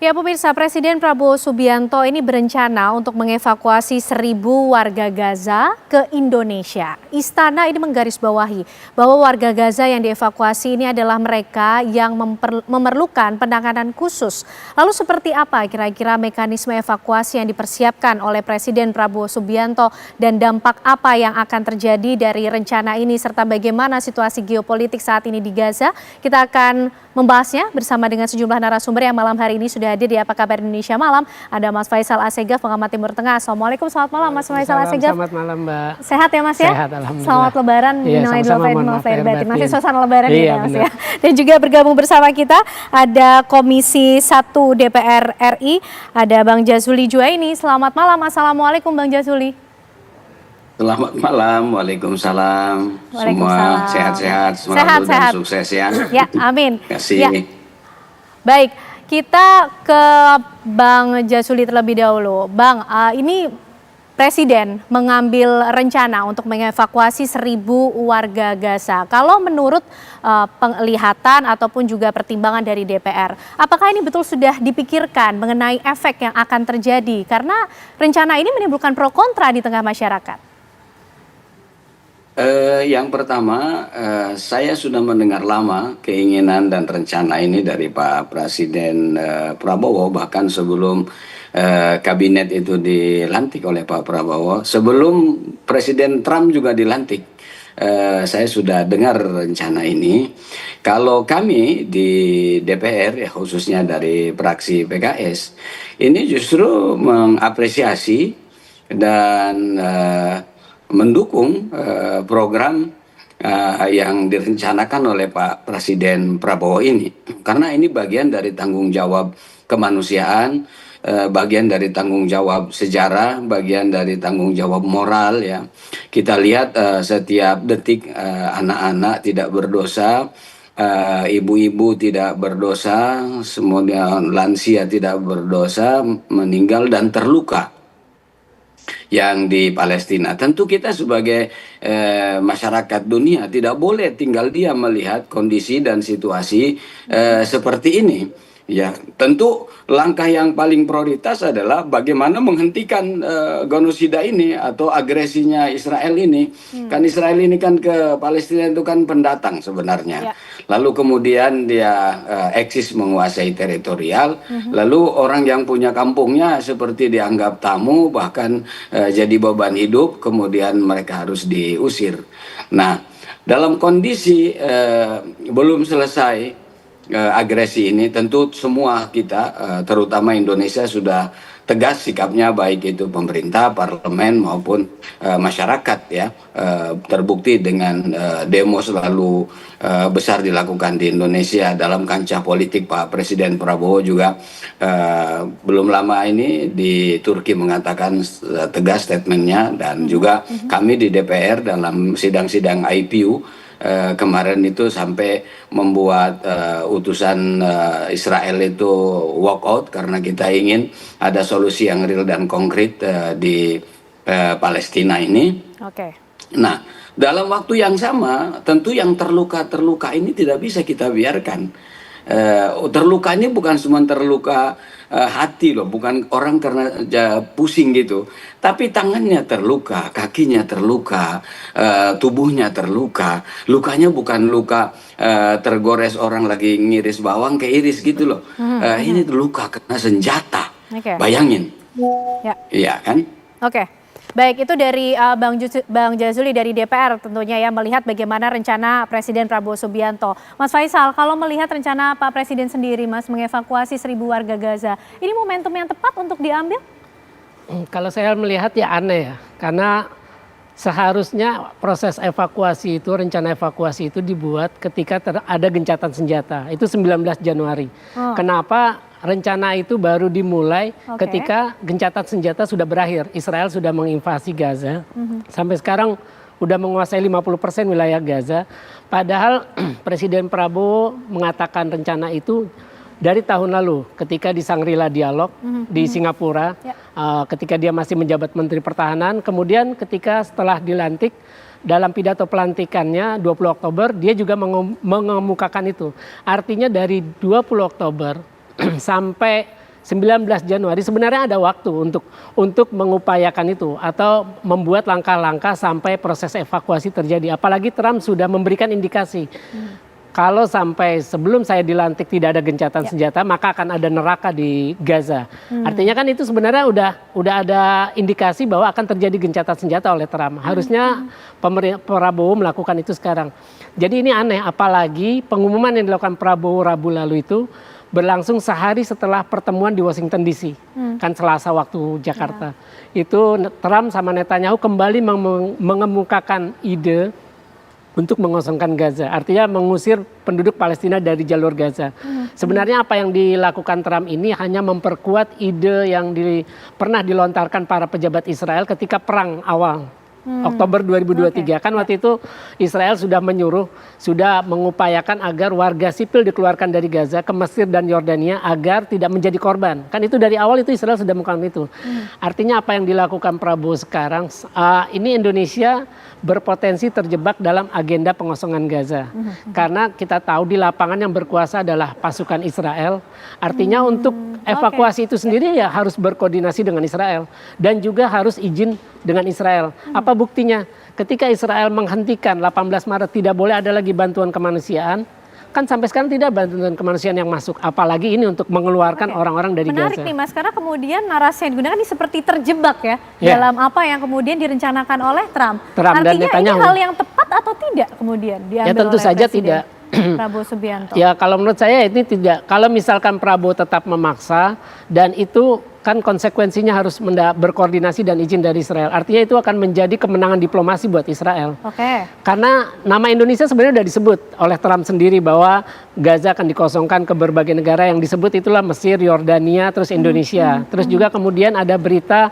Ya pemirsa, Presiden Prabowo Subianto ini berencana untuk mengevakuasi 1.000 warga Gaza ke Indonesia. Istana ini menggarisbawahi bahwa warga Gaza yang dievakuasi ini adalah mereka yang memerlukan penanganan khusus. Lalu seperti apa kira-kira mekanisme evakuasi yang dipersiapkan oleh Presiden Prabowo Subianto dan dampak apa yang akan terjadi dari rencana ini serta bagaimana situasi geopolitik saat ini di Gaza? Kita akan membahasnya bersama dengan sejumlah narasumber yang malam hari ini sudah hadir di Apa Kabar Indonesia Malam. Ada Mas Faisal Assegaf, pengamat Timur Tengah. Assalamualaikum, selamat malam Mas Faisal Assegaf. Selamat malam Mbak. Sehat ya Mas ya? Sehat, alhamdulillah. Selamat Lebaran, minal aidin wal faizin batin. Masih suasana Lebaran iya, ya Mas ya. Dan juga bergabung bersama kita ada Komisi 1 DPR RI, ada Bang Jazuli Juwaini. Selamat malam, Assalamualaikum Bang Jazuli. Selamat malam, Waalaikumsalam. Semua sehat-sehat, sehat, dan sukses ya. Ya, amin. Terima kasih. Ya. Baik, kita ke Bang Jazuli terlebih dahulu. Bang, ini Presiden mengambil rencana untuk mengevakuasi 1.000 warga Gaza. Kalau menurut penglihatan ataupun juga pertimbangan dari DPR, apakah ini betul sudah dipikirkan mengenai efek yang akan terjadi? Karena rencana ini menimbulkan pro kontra di tengah masyarakat. Yang pertama, saya sudah mendengar lama keinginan dan rencana ini dari Pak Presiden Prabowo, bahkan sebelum kabinet itu dilantik oleh Pak Prabowo, sebelum Presiden Trump juga dilantik. Saya sudah dengar rencana ini. Kalau kami di DPR, ya khususnya dari fraksi PKS, ini justru mengapresiasi dan mendukung program yang direncanakan oleh Pak Presiden Prabowo ini, karena ini bagian dari tanggung jawab kemanusiaan, bagian dari tanggung jawab sejarah, bagian dari tanggung jawab moral ya. Kita lihat setiap detik anak-anak tidak berdosa, ibu-ibu tidak berdosa, semuanya lansia tidak berdosa, meninggal dan terluka yang di Palestina. Tentu kita sebagai masyarakat dunia tidak boleh tinggal diam melihat kondisi dan situasi seperti ini. Ya, tentu langkah yang paling prioritas adalah bagaimana menghentikan genosida ini atau agresinya Israel ini. Kan Israel ini kan ke Palestina itu kan pendatang sebenarnya. Ya. Lalu kemudian dia eksis menguasai teritorial. Lalu orang yang punya kampungnya seperti dianggap tamu, bahkan jadi beban hidup, kemudian mereka harus diusir. Nah, dalam kondisi belum selesai agresi ini, tentu semua kita terutama Indonesia sudah tegas sikapnya, baik itu pemerintah, parlemen maupun masyarakat ya. Terbukti dengan demo selalu besar dilakukan di Indonesia dalam kancah politik. Pak Presiden Prabowo juga belum lama ini di Turki mengatakan tegas statementnya, dan juga kami di DPR dalam sidang-sidang IPU kemarin itu sampai membuat utusan Israel itu walk out karena kita ingin ada solusi yang real dan konkret di Palestina ini. Oke. Nah, dalam waktu yang sama tentu yang terluka ini tidak bisa kita biarkan. Terluka ini bukan cuma terluka hati loh, bukan orang karena pusing gitu, tapi tangannya terluka, kakinya terluka, tubuhnya terluka. Lukanya bukan luka tergores orang lagi ngiris bawang keiris gitu loh. Ini luka kena senjata. Bayangin. Ya. Iya kan? Oke. Baik, itu dari Bang Jazuli dari DPR tentunya ya, melihat bagaimana rencana Presiden Prabowo Subianto. Mas Faisal, kalau melihat rencana Pak Presiden sendiri Mas mengevakuasi 1.000 warga Gaza, ini momentum yang tepat untuk diambil? Kalau saya melihat ya aneh ya, karena seharusnya proses evakuasi itu, rencana evakuasi itu dibuat ketika ada gencatan senjata, itu 19 Januari. Kenapa rencana itu baru dimulai ketika gencatan senjata sudah berakhir? Israel sudah menginvasi Gaza, sampai sekarang udah menguasai 50% wilayah Gaza. Padahal Presiden Prabowo mengatakan rencana itu dari tahun lalu ketika di Shangri-La Dialog di Singapura, ketika dia masih menjabat Menteri Pertahanan. Kemudian ketika setelah dilantik, dalam pidato pelantikannya 20 Oktober dia juga mengemukakan itu. Artinya dari 20 Oktober sampai 19 Januari sebenarnya ada waktu untuk mengupayakan itu atau membuat langkah-langkah sampai proses evakuasi terjadi. Apalagi Trump sudah memberikan indikasi. Kalau sampai sebelum saya dilantik tidak ada gencatan senjata, maka akan ada neraka di Gaza. Artinya kan itu sebenarnya udah ada indikasi bahwa akan terjadi gencatan senjata oleh Trump. Harusnya Prabowo melakukan itu sekarang. Jadi ini aneh, apalagi pengumuman yang dilakukan Prabowo Rabu lalu itu berlangsung sehari setelah pertemuan di Washington DC, kan Selasa waktu Jakarta. Itu Trump sama Netanyahu kembali mengemukakan ide untuk mengosongkan Gaza, artinya mengusir penduduk Palestina dari jalur Gaza. Sebenarnya apa yang dilakukan Trump ini hanya memperkuat ide yang pernah dilontarkan para pejabat Israel ketika perang awal. Oktober 2023 kan waktu itu Israel sudah mengupayakan agar warga sipil dikeluarkan dari Gaza ke Mesir dan Yordania agar tidak menjadi korban. Kan itu dari awal itu Israel sudah melakukan itu. Artinya apa yang dilakukan Prabowo sekarang, ini Indonesia berpotensi terjebak dalam agenda pengosongan Gaza. Karena kita tahu di lapangan yang berkuasa adalah pasukan Israel. Artinya untuk evakuasi itu sendiri ya harus berkoordinasi dengan Israel. Dan juga harus izin dengan Israel. Apa buktinya? Ketika Israel menghentikan 18 Maret tidak boleh ada lagi bantuan kemanusiaan, kan sampai sekarang tidak bantuan kemanusiaan yang masuk. Apalagi ini untuk mengeluarkan orang-orang dari Menarik Gaza. nih Mas, karena kemudian narasi yang digunakan ini seperti terjebak ya dalam apa yang kemudian direncanakan oleh Trump. Dan Artinya ini hal yang tepat atau tidak kemudian diambil ya tentu oleh saja Presiden tidak. Prabowo Subianto? Ya kalau menurut saya ini tidak. Kalau misalkan Prabowo tetap memaksa dan itu kan konsekuensinya harus berkoordinasi dan izin dari Israel. Artinya itu akan menjadi kemenangan diplomasi buat Israel. Karena nama Indonesia sebenarnya sudah disebut oleh Trump sendiri bahwa Gaza akan dikosongkan ke berbagai negara, yang disebut itulah Mesir, Yordania, terus Indonesia. Terus juga kemudian ada berita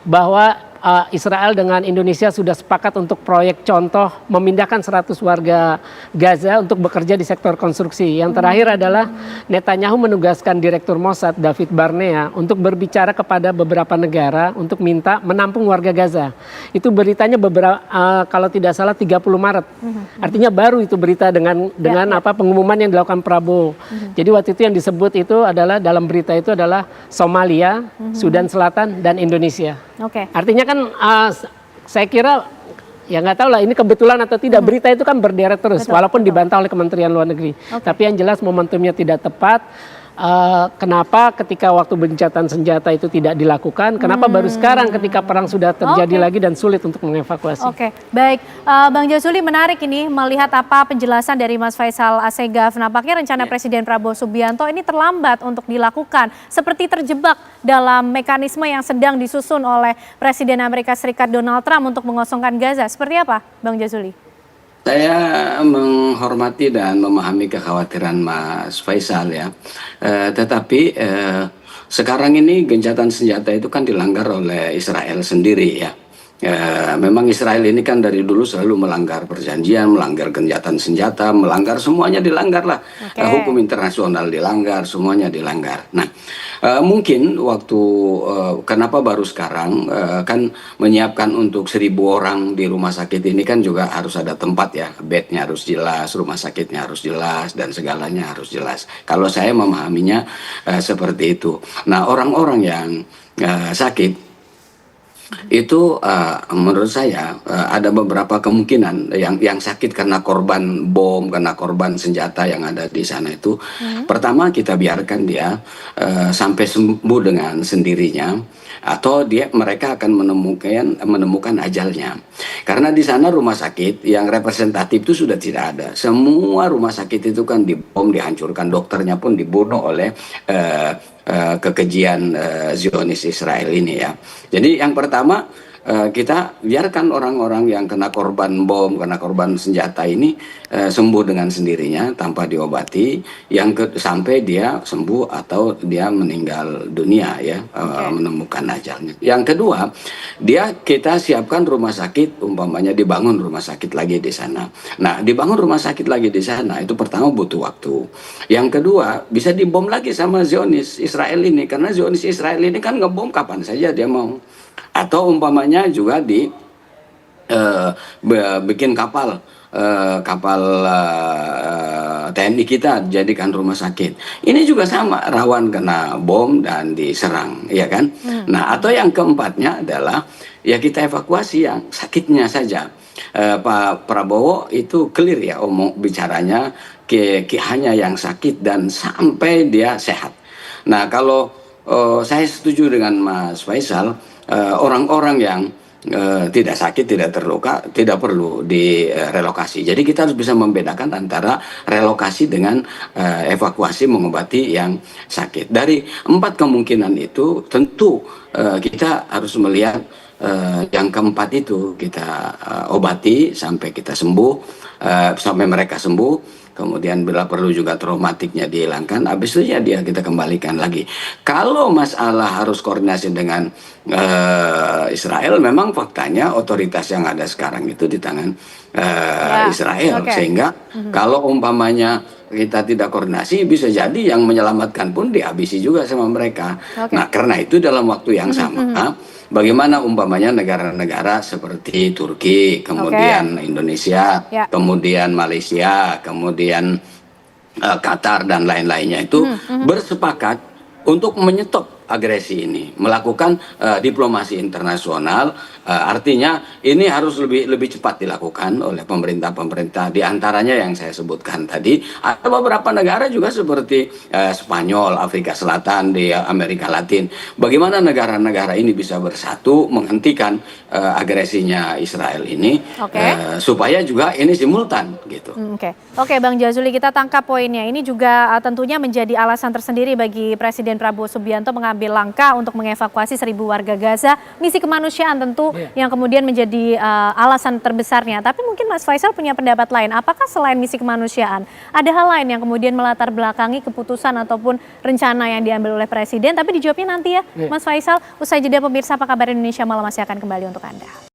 bahwa Israel dengan Indonesia sudah sepakat untuk proyek contoh memindahkan 100 warga Gaza untuk bekerja di sektor konstruksi. Yang terakhir adalah Netanyahu menugaskan Direktur Mossad David Barnea untuk berbicara kepada beberapa negara untuk minta menampung warga Gaza. Itu beritanya kalau tidak salah 30 Maret. Artinya baru itu berita dengan pengumuman yang dilakukan Prabowo. Jadi waktu itu yang disebut itu adalah dalam berita itu adalah Somalia, Sudan Selatan dan Indonesia. Artinya kan saya kira ya nggak tahu lah ini kebetulan atau tidak, berita itu kan berderet terus walaupun dibantah oleh Kementerian Luar Negeri. Tapi yang jelas momentumnya tidak tepat. Kenapa ketika waktu gencatan senjata itu tidak dilakukan? Kenapa baru sekarang ketika perang sudah terjadi lagi dan sulit untuk mengevakuasi? Baik, Bang Jazuli, menarik ini melihat apa penjelasan dari Mas Faisal Assegaf. Nampaknya rencana Presiden Prabowo Subianto ini terlambat untuk dilakukan, seperti terjebak dalam mekanisme yang sedang disusun oleh Presiden Amerika Serikat Donald Trump untuk mengosongkan Gaza. Seperti apa, Bang Jazuli? Saya menghormati dan memahami kekhawatiran Mas Faisal ya, tetapi sekarang ini gencatan senjata itu kan dilanggar oleh Israel sendiri ya. Memang Israel ini kan dari dulu selalu melanggar perjanjian, melanggar gencatan senjata, melanggar semuanya dilanggar lah. Hukum internasional dilanggar, semuanya dilanggar. Nah, mungkin waktu kenapa baru sekarang kan menyiapkan untuk 1.000 orang di rumah sakit ini kan juga harus ada tempat ya, bednya harus jelas, rumah sakitnya harus jelas dan segalanya harus jelas. Kalau saya memahaminya seperti itu. Nah, orang-orang yang sakit itu menurut saya ada beberapa kemungkinan yang sakit karena korban bom, karena korban senjata yang ada di sana itu. Pertama, kita biarkan dia sampai sembuh dengan sendirinya, atau mereka akan menemukan ajalnya. Karena di sana rumah sakit yang representatif itu sudah tidak ada. Semua rumah sakit itu kan dibom, dihancurkan, dokternya pun dibunuh oleh kekejian Zionis Israel ini ya. Jadi yang pertama, kita biarkan orang-orang yang kena korban bom, kena korban senjata ini sembuh dengan sendirinya tanpa diobati, sampai dia sembuh atau dia meninggal dunia ya, menemukan ajalnya. Yang kedua, kita siapkan rumah sakit, umpamanya dibangun rumah sakit lagi di sana. Nah, dibangun rumah sakit lagi di sana itu pertama butuh waktu. Yang kedua, bisa dibom lagi sama Zionis Israel ini, karena Zionis Israel ini kan ngebom kapan saja dia mau. Atau umpamanya juga bikin kapal TNI kita jadikan rumah sakit. Ini juga sama, rawan kena bom dan diserang, ya kan? Nah, atau yang keempatnya adalah ya kita evakuasi yang sakitnya saja. Pak Prabowo itu clear ya bicaranya hanya yang sakit dan sampai dia sehat. Nah, kalau saya setuju dengan Mas Faisal, orang-orang yang tidak sakit, tidak terluka, tidak perlu direlokasi. Jadi kita harus bisa membedakan antara relokasi dengan evakuasi mengobati yang sakit. Dari 4 kemungkinan itu tentu kita harus melihat yang keempat itu kita obati sampai kita sembuh, sampai mereka sembuh. Kemudian bila perlu juga traumatiknya dihilangkan, habis itu ya kita kembalikan lagi. Kalau masalah harus koordinasi dengan Israel, memang faktanya otoritas yang ada sekarang itu di tangan Israel. Sehingga kalau umpamanya kita tidak koordinasi, bisa jadi yang menyelamatkan pun dihabisi juga sama mereka. Nah, karena itu dalam waktu yang sama, bagaimana umpamanya negara-negara seperti Turki, kemudian Indonesia, kemudian Malaysia, kemudian Qatar dan lain-lainnya itu bersepakat untuk menyetop agresi ini, melakukan diplomasi internasional. Artinya ini harus lebih cepat dilakukan oleh pemerintah-pemerintah, di antaranya yang saya sebutkan tadi. Ada beberapa negara juga seperti Spanyol, Afrika Selatan, di Amerika Latin. Bagaimana negara-negara ini bisa bersatu menghentikan agresinya Israel ini, supaya juga ini simultan gitu. Oke, Bang Jazuli, kita tangkap poinnya. Ini juga tentunya menjadi alasan tersendiri bagi Presiden Prabowo Subianto mengambil langkah untuk mengevakuasi 1.000 warga Gaza. Misi kemanusiaan tentu yang kemudian menjadi alasan terbesarnya. Tapi mungkin Mas Faisal punya pendapat lain. Apakah selain misi kemanusiaan, ada hal lain yang kemudian melatar belakangi keputusan ataupun rencana yang diambil oleh Presiden? Tapi dijawabnya nanti ya, Mas Faisal. Usai jeda pemirsa, Apa Kabar Indonesia Malam masih akan kembali untuk Anda.